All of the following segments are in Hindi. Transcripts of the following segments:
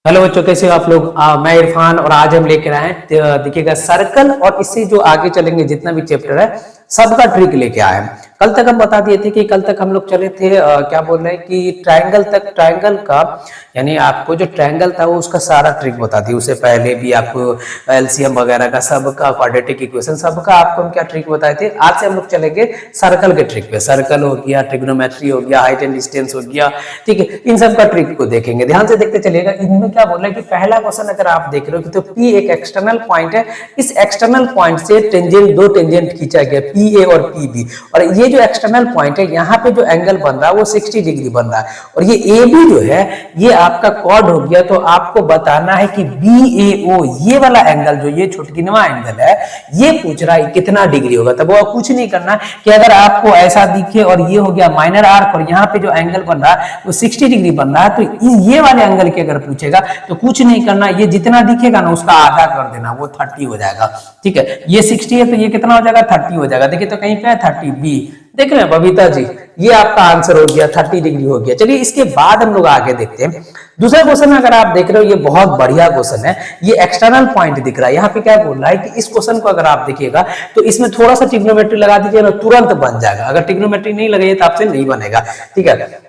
हेलो बच्चों, कैसे हो आप लोग। मैं इरफान और आज हम लेकर आए हैं देखिएगा सर्कल और इससे जो आगे चलेंगे जितना भी चैप्टर है सबका ट्रिक लेके आए हैं। कल तक हम बता दिए थे कि कल तक हम लोग चले थे क्या बोल रहे हैं कि ट्रायंगल तक, ट्रायंगल का यानी आपको जो ट्रायंगल था वो उसका सारा ट्रिक बता दी। उससे पहले भी आपको एलसीएम वगैरह का सबका क्वाड्रेटिक इक्वेशन सबका आपको हम क्या ट्रिक बताए थे। आज से हम लोग चलेंगे सर्कल के ट्रिक पे। सर्कल हो गया, ट्रिग्नोमेट्री हो गया, हाइट एंड डिस्टेंस हो गया, ठीक है। इन सब का ट्रिक को देखेंगे, ध्यान से देखते चलिएगा। इनमें क्या बोल रहा है कि पहला क्वेश्चन अगर आप देख रहे हो कि तो P एक एक्सटर्नल पॉइंट है, इस एक्सटर्नल पॉइंट से टेंजेंट दो टेंजेंट खींचा गया PA और PB, और ये जो एक्सटर्नल पॉइंट है यहाँ पे जो एंगल बन रहा है वो 60 डिग्री बन रहा है, और ये AB जो है ये आपका कॉर्ड हो गया। तो आपको बताना है कि BAO ये वाला एंगल जो ये छुटकिनवा एंगल है ये पूछ रहा है कितना डिग्री होगा। तब वो कुछ नहीं करना कि अगर आपको ऐसा दिखे और ये हो गया माइनर आर्क और यहाँ पे जो एंगल बन रहा है वो 60 डिग्री बन रहा है, तो ये वाले एंगल की अगर पूछेगा तो कुछ नहीं करना, ये जितना दिखेगा ना उसका आधा कर देना, वो 30 हो जाएगा। ठीक है, ये 60 है तो ये कितना हो जाएगा 30 हो जाएगा। देखिए तो कहीं पे है 30B, देख रहे हैं बबीता जी, ये आपका आंसर हो गया 30 डिग्री हो गया। चलिए इसके बाद हम लोग आगे देखते हैं। दूसरा क्वेश्चन अगर आप देख रहे हो ये बहुत बढ़िया क्वेश्चन है। ये एक्सटर्नल पॉइंट दिख रहा है, यहाँ पे क्या बोल रहा है कि इस क्वेश्चन को अगर आप देखिएगा तो इसमें थोड़ा सा ट्रिग्नोमेट्री लगा दीजिए ना, तुरंत बन जाएगा। अगर ट्रिग्नोमेट्री नहीं लगाइए तो आपसे नहीं बनेगा। ठीक है,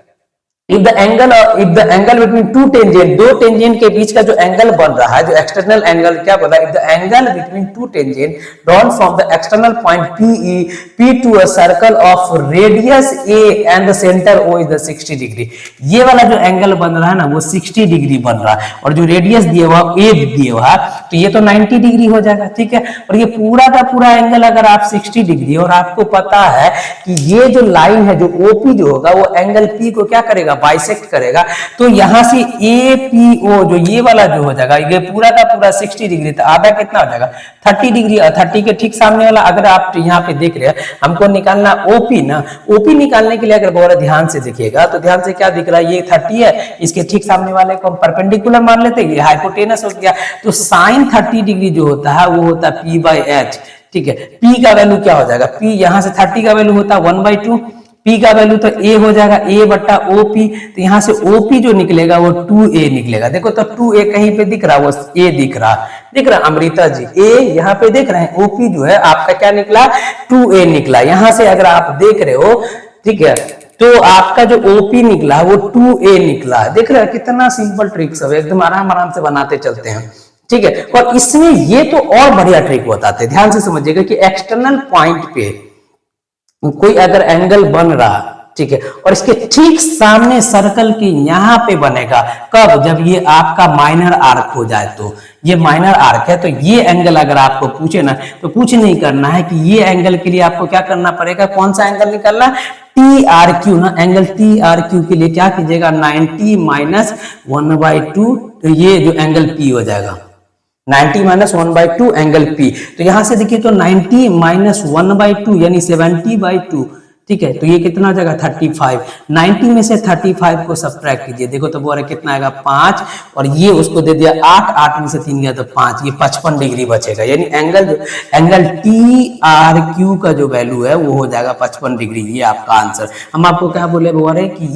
if the angle between two tangent, दो टेंजेंट के बीच का जो एंगल बन रहा है, जो एक्सटर्नल एंगल क्या बोला, if the angle between two tangent drawn from the external point P to a circle of radius A and the center O is the 60 degree, ये वाला जो एंगल बन रहा है ना वो 60 डिग्री बन रहा है, और जो रेडियस दिया हुआ A दिया हुआ तो ये तो 90 डिग्री हो जाएगा। ठीक है, और ये पूरा का पूरा एंगल अगर आप 60 डिग्री, और आपको पता है कि ये जो लाइन है जो OP जो होगा वो एंगल P को क्या करेगा, बाइसेक्ट करेगा। तो यहां से APO जो ये वाला जो हो जाएगा ये पूरा का पूरा 60 डिग्री, तो आधा कितना हो जाएगा 30 डिग्री। 30 के ठीक सामने वाला अगर आप यहाँ पे देख रहे हैं हमको निकालना OP ना, OP निकालने के लिए अगर बहुत ध्यान से देखिएगा तो ध्यान से क्या दिख रहा है, ये 30 है, इसके ठीक सामने वाले को हम परपेंडिकुलर मान लेते हैं, ये हाइपोटेनस हो गया। तो साइन 30 डिग्री जो होता है वो होता है P/H। ठीक है, P का वैल्यू क्या हो जाएगा, P यहाँ से 30 का वैल्यू होता है 1/2, P का वैल्यू तो A हो जाएगा A/OP, तो यहाँ से OP जो निकलेगा वो 2A निकलेगा। देखो तो 2A कहीं पे दिख रहा है, वो A दिख रहा अमृता जी, A यहाँ पे देख रहे हैं, OP जो है आपका क्या निकला 2A निकला। यहाँ से अगर आप देख रहे हो, ठीक है, तो आपका जो OP निकला वो 2A निकला। देख रहे हैं कितना सिंपल ट्रिक सब एकदम आराम आराम से बनाते चलते हैं। ठीक है, और इसमें ये तो और बढ़िया ट्रिक बताते हैं, ध्यान से समझिएगा कि एक्सटर्नल पॉइंट पे कोई अगर एंगल बन रहा, ठीक है, और इसके ठीक सामने सर्कल की यहाँ पे बनेगा, कब, जब ये आपका माइनर आर्क हो जाए। तो ये माइनर आर्क है, तो ये एंगल अगर आपको पूछे ना तो कुछ नहीं करना है कि ये एंगल के लिए आपको क्या करना पड़ेगा, कौन सा एंगल निकालना, TRQ ना, एंगल TRQ के लिए क्या कीजिएगा 90 माइनस 1/2, तो ये जो एंगल P हो जाएगा 90 माइनस 1/2 एंगल P। तो यहां से देखिए तो 90 माइनस 1/2 यानी 70/2, ठीक है, तो ये कितना हो जाएगा 35। 90 में से 35 को सब्ट्रैक्ट कीजिए, देखो तो बोल कितना आएगा 5, और ये उसको दे दिया 8, 8 में से 3 गया तो 5, ये 55 डिग्री बचेगा। यानी एंगल TRQ का जो वैल्यू है वो हो जाएगा 55 डिग्री। ये आपका आंसर। हम आपको क्या बोले कि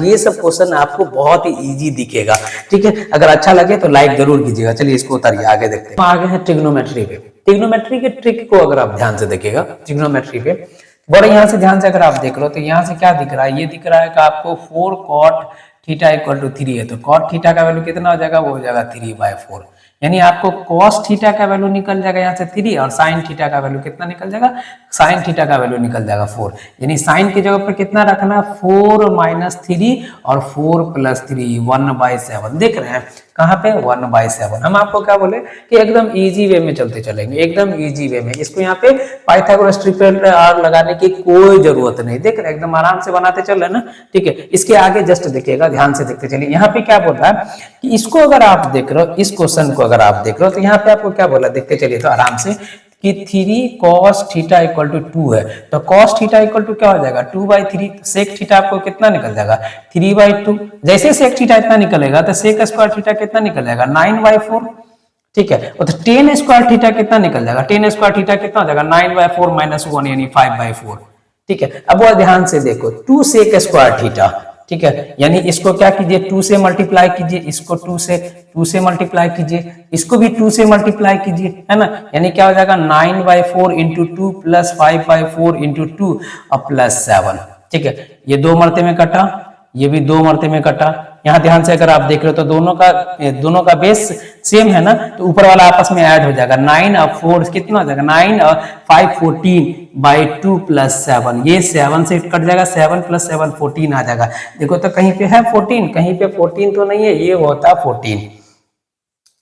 ये सब क्वेश्चन आपको बहुत ही ईजी दिखेगा। ठीक है, अगर अच्छा लगे तो लाइक जरूर कीजिएगा। चलिए इसको उतारिए, आगे देखते हैं। आगे है ट्रिग्नोमेट्री पे। ट्रिग्नोमेट्री के ट्रिक को अगर आप ध्यान से देखिएगा, ट्रिग्नोमेट्री पे बड़े यहाँ से ध्यान से अगर आप देख लो तो यहाँ से क्या दिख रहा है, ये दिख रहा है कि आपको 4 cot थीटा इक्वल टू 3 है, तो cot थीटा का वैल्यू कितना हो जाएगा, वो हो जाएगा 3/4। यानी आपको cos थीटा का वैल्यू निकल जाएगा यहाँ से 3, और sin थीटा का वैल्यू कितना निकल जाएगा, sin थीटा का वैल्यू निकल जाएगा 4। यानी sin की जगह पर कितना रखना, 4 - 3 और 4 + 3 1/7। देख रहे हैं कहाँ पे 1/7। हम आपको क्या बोले कि एकदम इजी वे में चलते चलेंगे, एकदम इजी वे में। इसको यहाँ पे पाइथागोरस ट्रिपल आर लगाने की कोई जरूरत नहीं, देख रहे एकदम आराम से बनाते चल रहे ना। ठीक है, इसके आगे जस्ट देखिएगा, ध्यान से देखते चलिए। यहाँ पे क्या बोल रहा है कि इसको अगर आप देख रहे हो, इस क्वेश्चन को अगर आप देख रहे हो तो यहाँ पे आपको क्या बोला, देखते चलिए तो आराम से कि 3 cos थीटा इक्वल टू 2 है, तो cos थीटा इक्वल टू क्या हो जाएगा 2/3। सेक थीटा आपको कितना निकल जाएगा 3/2। जैसे सेक थीटा इतना निकलेगा तो सेक स्क्वायर थीटा कितना निकल जाएगा 9/4। ठीक है, और तो tan स्क्वायर थीटा कितना निकल जाएगा, tan स्क्वायर थीटा कितना हो जाएगा 9/4 - 1 यानी 5/4। ठीक है, अब वो ध्यान से देखो 2 सेक स्क्वायर थीटा, ठीक है, यानी इसको क्या कीजिए 2 से मल्टीप्लाई कीजिए, इसको 2 से मल्टीप्लाई कीजिए, इसको भी 2 से मल्टीप्लाई कीजिए, है ना, यानी क्या हो जाएगा 9/4 इंटू 2 प्लस 5/4 इंटू 2 और प्लस 7। ठीक है, ये 2 मरते में कटा, ये भी 2 मरते में कटा। यहाँ ध्यान से अगर आप देख रहे हो तो दोनों का बेस सेम है ना, तो ऊपर वाला आपस में ऐड हो जाएगा। 9 और 4 कितना हो जाएगा, 9 और 5 14/2 प्लस 7, ये 7 से कट जाएगा, 7 प्लस 7 14 आ जाएगा। देखो तो कहीं पे है 14, कहीं पे 14 तो नहीं है, ये होता 14।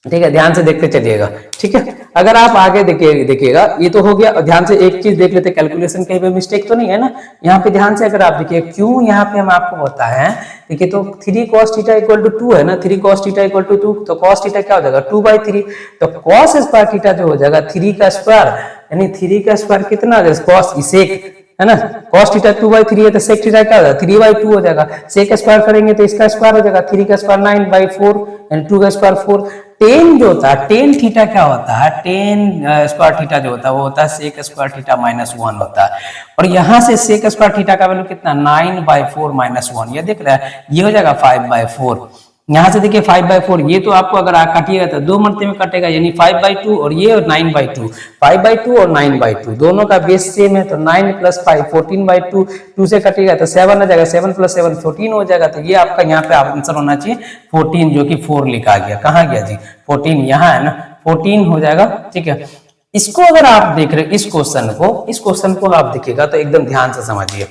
ठीक है, ध्यान से देखते चलिएगा। ठीक है, अगर आप आगे देखिएगा, ये तो हो गया। ध्यान से एक चीज देख लेते, कैलकुलेशन कहीं पे मिस्टेक तो नहीं है ना। यहाँ पे ध्यान से अगर आप देखिए, क्यों यहाँ पे हम आपको बताएं, देखिए तो 3 cos थीटा इक्वल टू 2 है ना, 3 cos थीटा इक्वल टू 2, तो cos थीटा क्या हो जाएगा 2/3, तो cos स्क्वायर थीटा जो हो जाएगा 3 का स्क्वायर, यानी 3 का स्क्वायर कितना, cos सेक है ना, cos थीटा 2/3 है तो sec थीटा क्या हो जाएगा 3/2 हो जाएगा। sec स्क्वायर करेंगे तो इसका स्क्वायर हो जाएगा, 3 का स्क्वायर 9/4 यानी 2 का स्क्वायर 4। टेन जो होता है, टेन थीटा क्या होता है, टेन स्क्वायर थीटा जो होता है वो होता है sec स्क्वायर थीटा -1 होता है। और यहाँ से sec स्क्वायर थीटा का वैल्यू कितना 9/4 -1, ये देख रहा है, ये हो जाएगा 5/4। यहाँ से देखिए 5/4, ये तो आपको अगर आप काटिएगा तो 2 मरते में कटेगा, यानी 5/2 और ये 9/2, 5/2 और 9/2 दोनों का बेस सेम है, तो 9 प्लस 5 14/2, 2 से कटेगा तो 7 आ जाएगा, 7 प्लस 7 14 हो जाएगा। तो ये आपका यहाँ पे आंसर होना चाहिए 14, जो कि 4 लिखा गया। कहाँ गया जी 14, यहाँ है ना, 14 हो जाएगा। ठीक है, इसको अगर आप देख रहे इस क्वेश्चन को आप देखिएगा तो एकदम ध्यान से समझिए।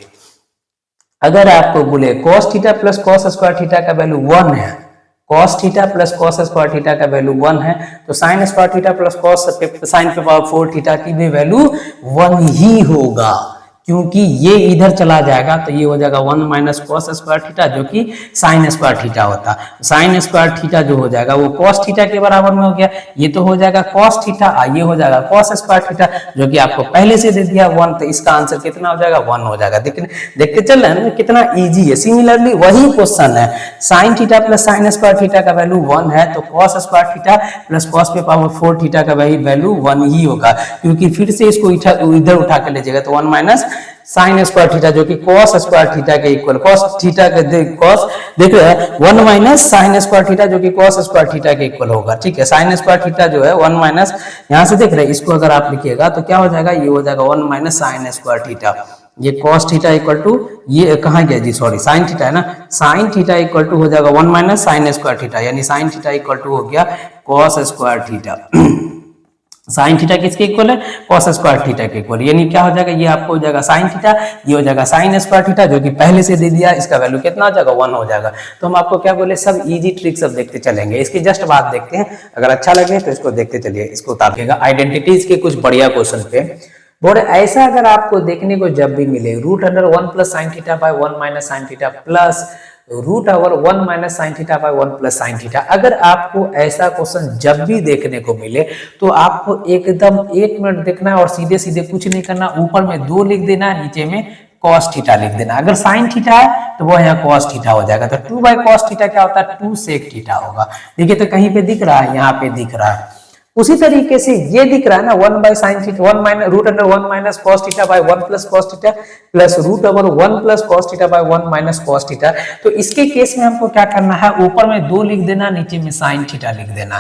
अगर आपको बोले cos theta plus cos square theta का वैल्यू 1 है, cos theta plus cos square theta का वैल्यू 1 है, तो sin square theta plus cos sin पे पावर 4 थीटा की भी वैल्यू 1 ही होगा, क्योंकि ये इधर चला जाएगा तो ये हो जाएगा 1 माइनस cos स्क्वायर थीटा, जो कि sin स्क्वायर थीटा होता। sin स्क्वायर थीटा जो हो जाएगा वो cos थीटा के बराबर में हो गया, ये तो हो जाएगा cos थीटा, ये हो जाएगा cos स्क्वायर थीटा, जो कि आपको पहले से दे दिया 1, तो इसका आंसर कितना हो जाएगा 1 हो जाएगा। देखते चल रहे हैं ना कितना इजी है। सिमिलरली वही क्वेश्चन है, sin theta plus sin square theta का वैल्यू 1 है, तो cos square theta plus cos पे पावर 4 थीटा का वैल्यू 1 ही होगा, क्योंकि फिर से इसको इधर उठा के ले जाएगा तो 1 माइनस साइन स्क्वायर थीटा, जो कि cos स्क्वायर थीटा के इक्वल, cos थीटा के cos देख रहे हैं 1 माइनस साइन स्क्वायर थीटा, जो कि cos स्क्वायर थीटा के इक्वल होगा। ठीक है, साइन स्क्वायर थीटा जो है 1 माइनस, यहाँ से देख रहे हैं इसको अगर आप लिखिएगा तो क्या हो जाएगा, ये हो जाएगा 1 माइनस साइन स्क्वायर थीटा, ये cos थीटा इक्वल टू, ये कहाँ गया जी, सॉरी साइन थीटा है ना, साइन थीटा इक्वल टू हो जाएगा 1 माइनस साइन स्क्वायर थीटा, यानी साइन थीटा इक्वल टू हो गया cos square theta. Sine theta किसके इक्वल है, cos स्क्वायर थीटा के इक्वल, यानी क्या हो जाएगा, ये आपको हो जाएगा साइन थीटा, ये हो जाएगा साइन स्क्वायर थीटा, जो कि पहले से दे दिया, इसका वैल्यू कितना हो जाएगा 1 हो जाएगा। तो हम आपको क्या बोले, सब इजी ट्रिक सब देखते चलेंगे। इसकी जस्ट बात देखते हैं, अगर अच्छा लगे तो इसको देखते चलिए, इसको उतारिएगा। आइडेंटिटीज के कुछ बढ़िया क्वेश्चन पे बोर्ड ऐसा अगर आपको देखने को जब भी मिले, √1 plus sine theta by 1 minus sine theta plus √1 minus sine theta by 1 plus sine theta, अगर आपको ऐसा क्वेश्चन जब भी देखने को मिले तो आपको एकदम 1 मिनट देखना है और सीधे सीधे कुछ नहीं करना, ऊपर में 2 लिख देना है, नीचे में cos थीटा लिख देना। अगर साइन थीटा है तो वो यहाँ cos थीटा हो जाएगा, तो 2/cos थीटा क्या होता है 2 sec थीटा होगा। देखिए तो कहीं पे दिख रहा है, यहाँ पे दिख रहा है। उसी तरीके से ये दिख रहा है ना 1/sin theta, 1 minus √1 minus cos theta by 1 plus cos theta plus √1 plus cos theta by 1 minus cos theta. तो इसके केस में हमको क्या करना है, ऊपर में 2 लिख देना, नीचे में sin थीटा लिख देना।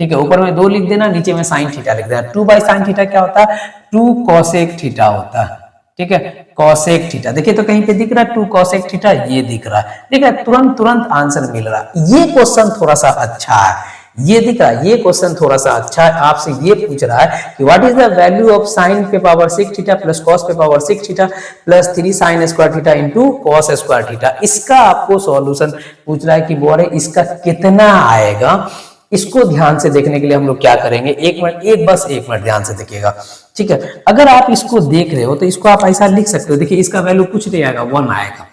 ठीक है, ऊपर में 2 लिख देना, नीचे में sin थीटा लिख देना। 2/sin थीटा क्या होता है 2 cosec थीटा होता है। ठीक है, cosec थीटा, देखिए तो कहीं पे दिख रहा है 2 cosec थीटा, ये दिख रहा है, ठीक है, तुरंत आंसर मिल रहा है। ये क्वेश्चन थोड़ा सा अच्छा है, ये दिख रहा है, ये क्वेश्चन थोड़ा सा अच्छा है। आपसे ये पूछ रहा है कि what is the value of sine पे पावर 6 थीटा प्लस कॉस पे power 6 theta plus 3 sine square theta into cos square theta. इसका आपको सॉल्यूशन पूछ रहा है कि बोरे इसका कितना आएगा। इसको ध्यान से देखने के लिए हम लोग क्या करेंगे, 1 मिनट ध्यान से देखिएगा। ठीक है, अगर आप इसको देख रहे हो तो इसको आप ऐसा लिख सकते हो, देखिए इसका वैल्यू कुछ नहीं आएगा, 1 आएगा।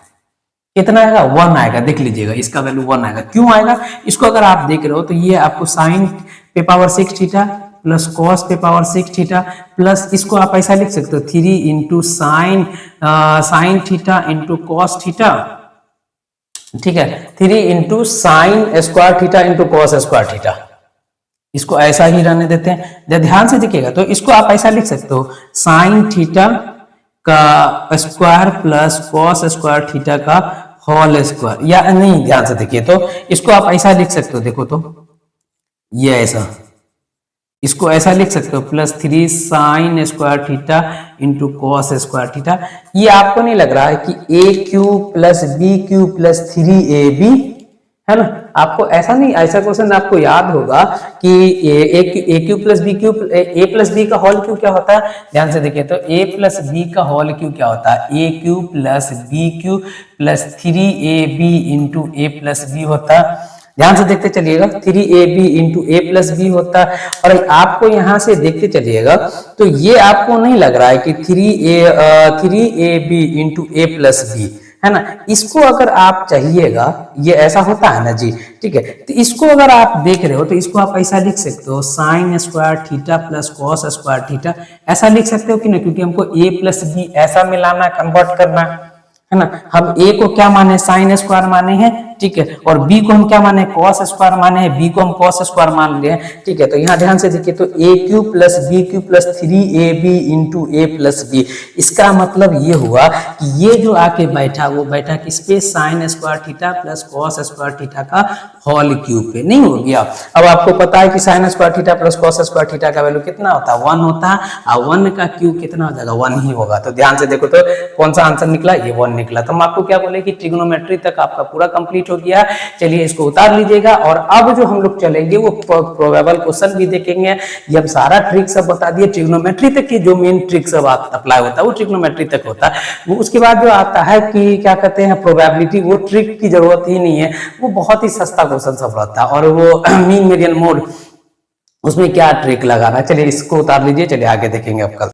कितना आएगा 1 आएगा, देख लीजिएगा इसका वैल्यू 1 आएगा। क्यों आएगा, इसको अगर आप देख रहे हो तो ये आपको साइन पे पावर 6 थीटा प्लस कॉस पे पावर 6 थीटा प्लस इसको आप ऐसा लिख सकते हो 3 into sine theta into cos theta. ठीक है, 3 into sine square theta into cos square theta. इसको ऐसा ही रहने देते हैं, ध्यान से देखिएगा। तो इसको आप ऐसा लिख सकते हो साइन थीटा का square plus cos square theta का होल स्क्वायर, या नहीं, ध्यान से देखिए, तो इसको आप ऐसा लिख सकते हो, देखो तो ये ऐसा, इसको ऐसा लिख सकते हो +3 sine square theta into cos square theta. ये आपको नहीं लग रहा है कि a cube plus b cube plus 3ab है ना? आपको ऐसा नहीं, ऐसा क्वेश्चन आपको याद होगा कि a cube plus b cube, a plus b का होल क्यू क्या होता है? ध्यान से देखिए, तो ए प्लस बी का होल क्यू क्या होता है? A cube plus b cube plus 3ab into a plus b होता है। ध्यान से देखते चलिएगा, 3ab into a plus b होता है। और आपको यहां से देखते चलिएगा, तो ये आपको नहीं लग रहा है कि 3ab into a plus B है ना? इसको अगर आप चाहिएगा, ये ऐसा होता है ना जी, ठीक है, तो इसको अगर आप देख रहे हो तो इसको आप ऐसा लिख सकते हो sign square theta plus cos square theta, ऐसा लिख सकते हो कि ना, क्योंकि हमको ए प्लस बी ऐसा मिलाना, कन्वर्ट करना है ना। हम ए को क्या माने? साइन स्क्वायर माने हैं, ठीक है, और बी को हम क्या माने? कॉस स्क्वायर माने हैं, बी को हम कॉस स्क्वायर मान लिए हैं, ठीक है। तो यहाँ ध्यान से देखिए, तो a cube plus b cube plus 3ab into a plus b, इसका मतलब ये हुआ कि ये जो आके बैठा, वो बैठा किस पे? Sign square theta plus cos square theta का होल क्यूब पे, नहीं हो गया? अब आपको पता है कि sign square theta plus cos square theta का वैल्यू कितना होता है? 1 होता है, और 1 का क्यूब कितना हो जाएगा? 1 ही होगा। तो ध्यान से देखो, तो कौन सा आंसर निकला? ये 1 निकला। तो हम आपको क्या बोले कि ट्रिग्नोमेट्री तक आपका पूरा कंप्लीट हो गया। चलिए इसको उतार लीजिएगा, और अब जो हम लोग चलेंगे वो प्रोबेबल क्वेश्चन भी देखेंगे। ये हम सारा ट्रिक सब बता दिए, ट्रिग्नोमेट्री तक की जो मेन ट्रिक सब अप्लाई होता है वो ट्रिग्नोमेट्री तक होता है। वो उसके बाद जो आता है कि क्या कहते हैं, प्रोबेबिलिटी, वो ट्रिक की जरूरत ही नहीं है, वो बहुत ही सस्ता क्वेश्चन सब रहता है। और वो मीन मेडियन मोड, उसमें क्या ट्रिक लगाना। चलिए इसको उतार लीजिए, चलिए आगे देखेंगे अब कल।